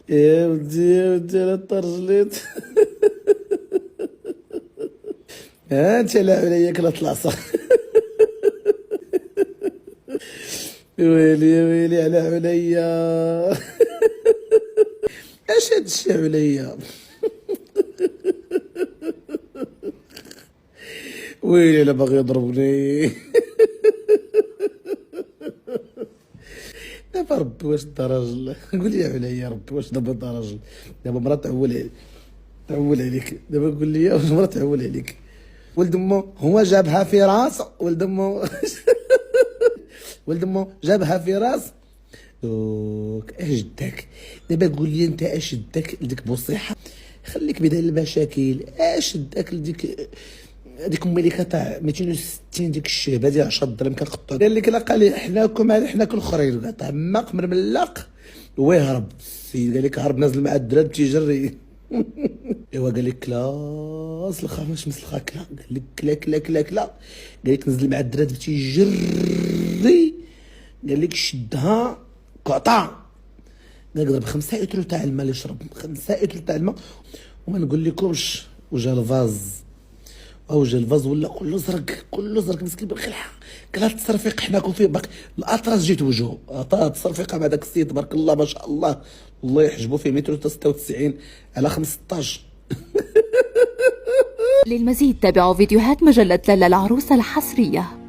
يا ودي يا ودي انا طرجليت. ها انت لا عليا كلات العصا. ويلي يا ويلي على عليا. اش هادشي عليا؟ ويلي انا باغي يضربني. دابا ربي واش دا راجل؟ قول لي عليا ربي واش دابا دا راجل؟ دابا مرا تعول عليك دابا قول لي واش مرا تعول عليك؟ ولد امو هو جابها في راس ولد امو. ولد امو جابها في راس. دوك اش داك؟ دابا قول لي انت اش داك لديك بوصيحه؟ خليك بدال المشاكل. اش داك لديك هذيك امي اللي كتاع 260 ديك الشهبه ديال 10 درهم كنقطعو؟ قال لك لا قال لي حناكم على حناك الاخرين قطع ماق من ملاق ويهرب. السيد قال لك هرب نازل مع الدراب تيجري. ايوا قال لك كلاس الخامس مسلخه كلا. قال لك كلا كلا كلا كلا. قال لك نزل مع الدراب تيجري. قال لك شدها قطع. قال لك ضرب 5 اترو تاع الماء اللي شرب 5 اترو تاع الماء. وما نقول لكمش وجا الفاز جا الفاز ولا كله زرق كله زرق مسكين بالخلعه. قال هاد التصرفيق حناكم فيه باك الاطراس جيت وجهه عطاه التصرفيقه مع داك السيد تبارك الله ما شاء الله. الله يحجبو فيه متر 96 على 15. للمزيد تابعوا فيديوهات مجلة لالا العروسة الحصرية.